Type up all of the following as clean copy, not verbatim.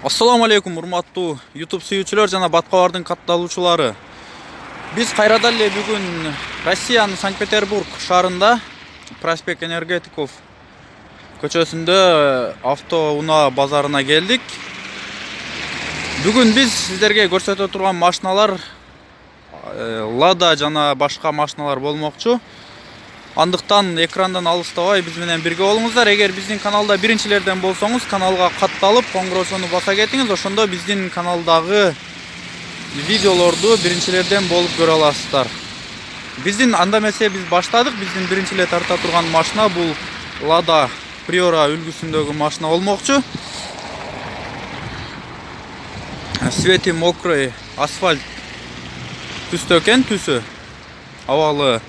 Assalamu алейкум, урматтуу YouTube сүйүүчүлөр жана баткабардын катталуучулары. Биз кайрадан эле бүгүн Россиянын Санкт-Петербург шаарында Проспект Энергетиков көчөсүндө автоунаа базарына келдик. Бүгүн биз сиздерге көрсөтө турган машиналар Lada жана башка машиналар болмокчу. Андыктан экрандан алыстабай биз менен бирге болуңуздар. Эгер биздин каналда биринчилерден болсоңуз, каналга катталып, коңгуроосуну баса кетиңиз. Ошондо биздин каналдагы видеолорду биринчилерден болуп көрө аласыздар. Биздин анда эмесе биз баштадык. Биздин биринчи эле тарта турган машина бул Lada Priora үлгүсүндөгү машина болмокчу. Свети мокрый асфальт түстө экен, түсү абалы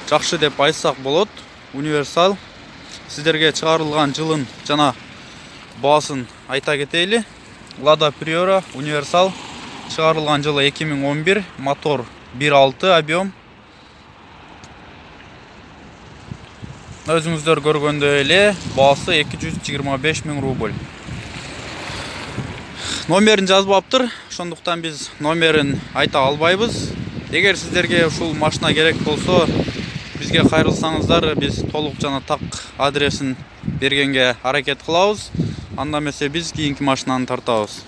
жакшы деп айтсак болот. Универсал. Сиздерге чыгарылган жылын жана баасын айта кетели. Lada Priora универсал чыгарылган жылы 2011, мотор 1.6, объем. Өзүңүздөр көргөндөй эле баасы 225 000 рубль. Номерин жазбаптыр, ошондуктан биз номерин айта албайбыз. Эгер сиздерге ушул машина керек болсо, бизге кайрылсаңыздар, биз толук жана так адресин бергенге аракет кылабыз. Анда эмесе биз кийинки машинаны тартабыз.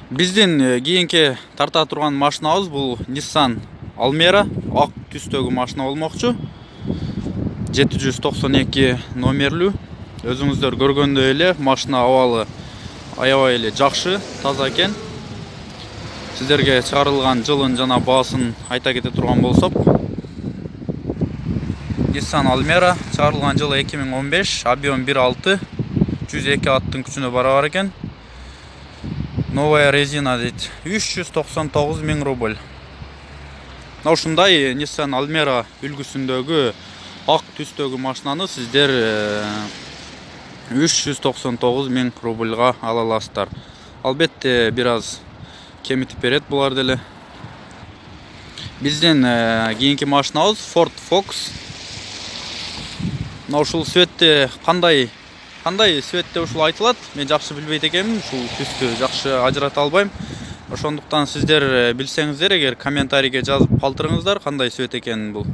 Биздин кийинки тарта турган машинабыз бул Nissan Almera, ак түстөгү машина болмокчу. 792 номерлүү. Өзүңүздөр көргөндөй эле машина абалы аябай эле жакшы, таза экен. Сиздерге чыгарылган жылын жана баасын айта кете турган болсок, Nissan Almera чыгарылган жылы 2015, объем 1.6, 102 аттын күчүнө барабар экен. Новая резина дейт. 399 000 рубль. Ушундай Nissan Almera үлгүсүндөгү ак түстөгү машинаны сиздер 399 000 рубльга ала аласыздар. Албетте бир аз кемитип берет булар деле. Биздин кийинки машинабыз Ford Focus. Ушул светте кандай светте ушул айтылат, мен жакшы билбейт экенмин, ушул түстү жакшы ажырата албайм. Ошондуктан сиздер билсеңиздер, эгер комментарийге жазып калтырыңыздар, кандай свет экенин бул.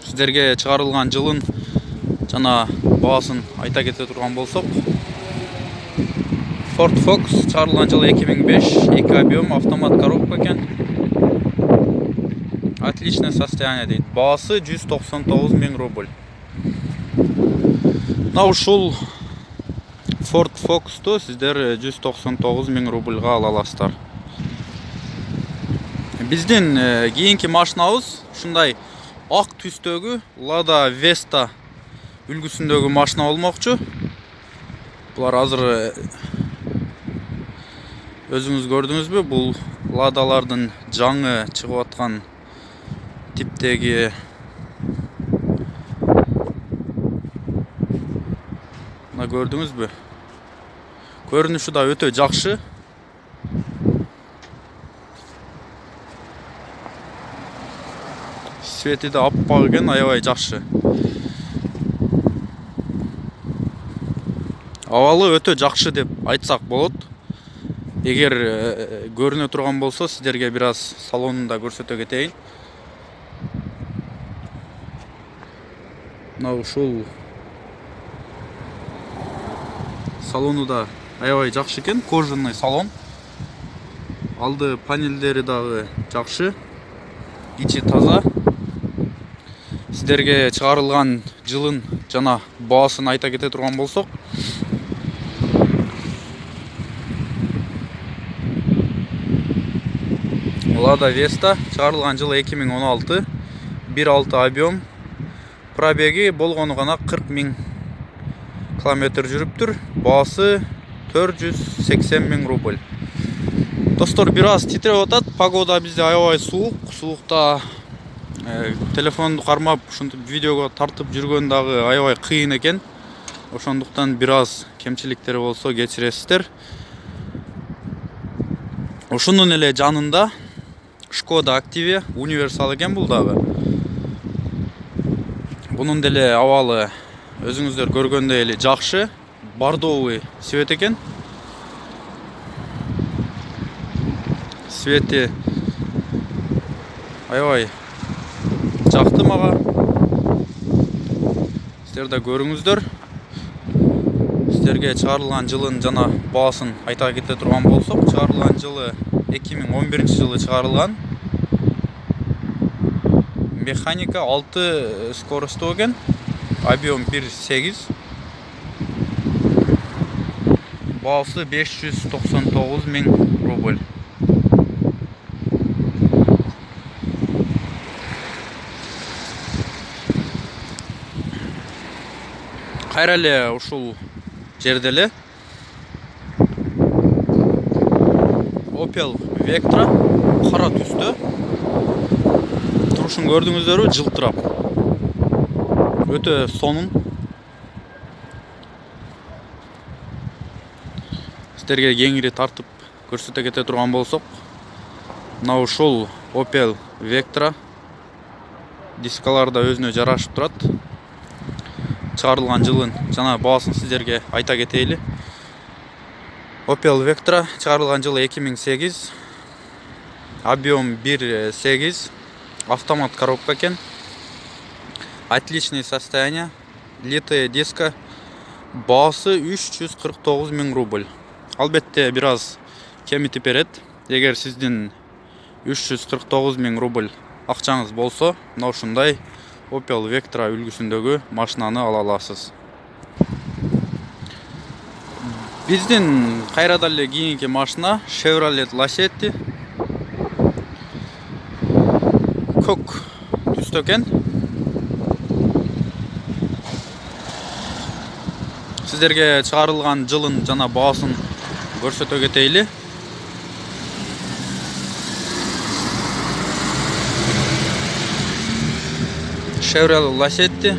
Сиздерге чыгарылган жылын жана баасын айта кете турган болсок, Ford Focus чыгарылган жылы 2005, 2 объем, автомат коробка экен. Отличное состояние дейт. Баасы 199 000 рубль. Ушул Ford Focus'ту сиздер 199 000 рубльга ала аласыздар. Биздин кийинки машинабыз ушундай ак түстөгү Lada Vesta үлгүсүндөгү машина болмокчу. Булар азыр өзүңүз көрдүңүзбү? Бул Lada'лардын жаңы чыгып аткан типтеги көрдүңүзбү? Көрүнүшү да өтө жакшы. Свети да аппак экен, аябай жакшы. Абалы өтө жакшы деп айтсак болот. Эгер көрүнө турган болсо, сиздерге бир аз салонун да көрсөтө кетейин. Ушул салону да аябай жакшы экен, кожаный салон. Алды панелдери дагы жакшы, ичи таза. Сиздерге чыгарылган жылын жана баасын айта кете турган болсок, Lada Vesta чыгарылган жылы 2016, 1.6 объем, пробеги болгону гана 40 000 километр жүрүптүр. Баасы 480 000 рубль. Достор, бир аз титиреп атат. Погода бизде аябай суук. Суулукта телефонду кармап ушинтип видеого тартып жүргөн дагы аябай кыйын экен. Ошондуктан бир аз кемчиликтери болсо кечиресиздер. Ушунун эле жанында Skoda Activia универсал экен бул дагы. Бунун деле абалы Өзүңүздөр көргөндөй эле жакшы, бордовый цвет экен. Цвети аябай жакты мага. Сиздер да көрүңүздөр. Сиздерге чыгарылган жылын жана баасын айта кете турган болсок, чыгарылган жылы 2011-жылы чыгарылган. Механика 6 скоросттуу экен. Объем 1.8. Баасы 599 миң рубль. Кайра эле ушул жерде эле Opel Vectra кара түстө. Турушун көрдүңүздөрбү? Жылтырап. Өтө сонун. Сиздерге кеңири тартып көрсөтө кете турган болсок, мына ушул Opel Vectra дискалар да өзүнө жарашып турат. Чыгарылган жылын жана баасын сиздерге айта кетейли. Opel Vectra чыгарылган жылы 2008. Объем 1.8. Автомат коробка экен. Отличное состояние. Литая диска. Баасы 349 миң рубль. Албетте бир аз кемитип берет. Эгер сиздин 349 миң рубль акчаңыз болсо, мына ушундай Opel Vectra үлгүсүндөгү машинаны ала аласыз. Биздин кайрадан эле кийинки машина Chevrolet Lacetti. Көк түстө экен. Сиздерге чыгарылган жылын жана баасын көрсөтө кетейли. Chevrolet Lacetti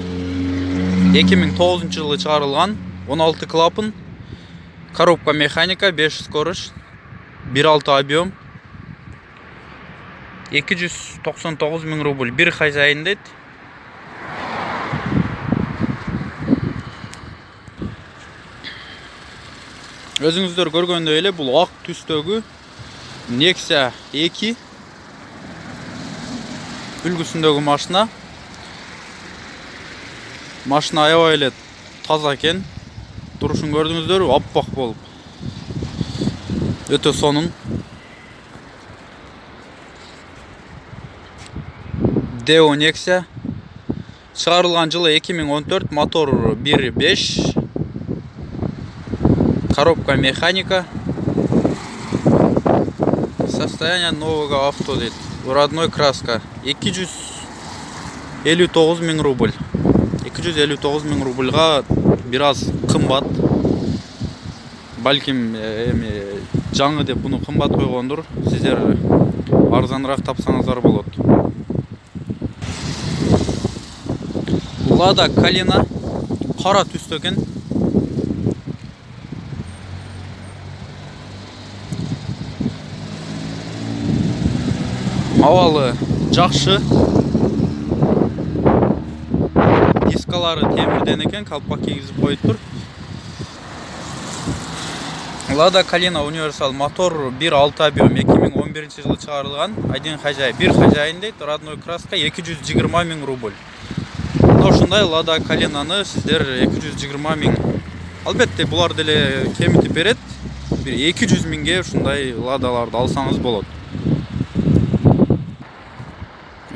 2009 жылы чыгарылган, 16 клапан, коробка механика, 5 скорость, 1.6 объем, 299 миң рубль. Бир хозяин дейт. Өзүңүздөр көргөндөй эле бул ак түстөгү Nexia 2 үлгүсүндөгү машина. Машина аябай эле таза экен. Турушун көрдүңүздөрбү? Аппак болуп. Өтө сонун. Deo Nexia чыгарылган жылы 2014, мотор 1.5, коробка механика. Состояние нового авто дейт. Родной краска. 259 миң рубль. 259 миң рубльга бир аз кымбат. Балким жаңы деп буну кымбат койгондур. Сиздер арзаныраак тапсаңыздар болот. Lada Kalina кара түстө экен. Абалы жакшы. Дискалары темирден экен, калпак кийгизип коюптур. Lada Kalina универсал мотор 1.6 объем 2011 жылы чыгарылган. Один хозяин, бир хозяин дейт. Родной краска 220 миң рубль. Ошундай Lada Kalinаны сиздер 220 миң. Албетте булар деле кемитип берет. Бир 200 миңге ушундай Ладаларды алсаңыз болот.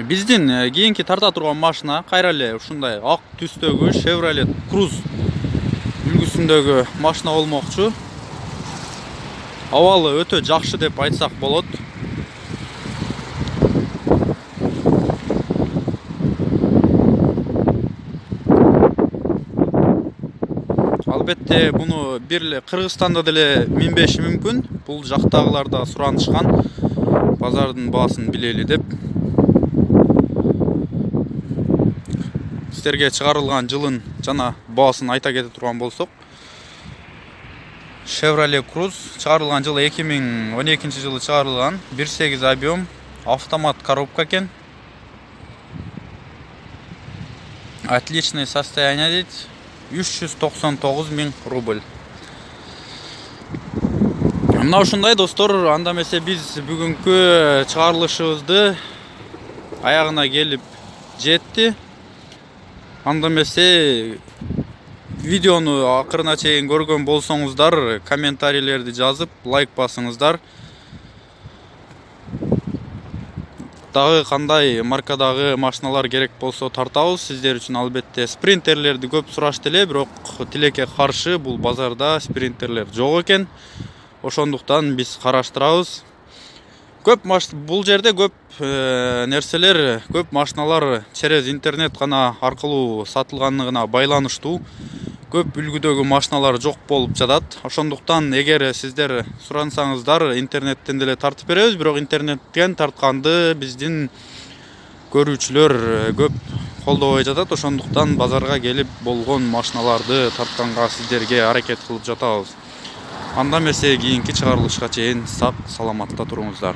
Биздин кийинки тарта турган машина кайра эле ушундай ак түстөгү Chevrolet Cruze үлгүсүндөгү машина болмокчу. Абалы өтө жакшы деп айтсак болот. Албетте буну бир эле Кыргызстанда деле минбеши мүмкүн. Бул жактагылар да суранышкан. Базардын баасын билели деп. Сиздерге чыгарылган жылын жана баасын айта кете турган болсок, Chevrolet Cruze чыгарылган жылы 2012 жылы чыгарылган, 1.8 объем, автомат коробка экен. Отличное состояние дейт. 399 000 рубль. Мына ушундай достор, анда эмесе биз бүгүнкү чыгарылышыбызды аягына келип жетти. Анда эмесе видеону акырына чейин көргөн болсоңуздар, комментарийлерди жазып, лайк басыңыздар. Дагы кандай маркадагы машиналар керек болсо тартабыз сиздер үчүн. Албетте спринтерлерди көп сурашты эле, бирок тилекке каршы бул базарда спринтерлер жок экен. Ошондуктан биз караштырабыз. Бул жерде көп нерселер, көп машиналар через интернет гана аркылуу сатылганлыгына байланыштуу. Көп үлгүдөгү машиналар жок болуп жатат. Ошондуктан эгер сиздер сурансаңыздар, интернеттен деле тартып беребиз, бирок интернеттен тартканды биздин көрүүчүлөр көп колдобой жатат. Ошондуктан базарга келип болгон машиналарды тартканга сиздерге аракет кылып жатабыз. Анда эмесе кийинки чыгарылышка чейин сак саламатта туруңуздар.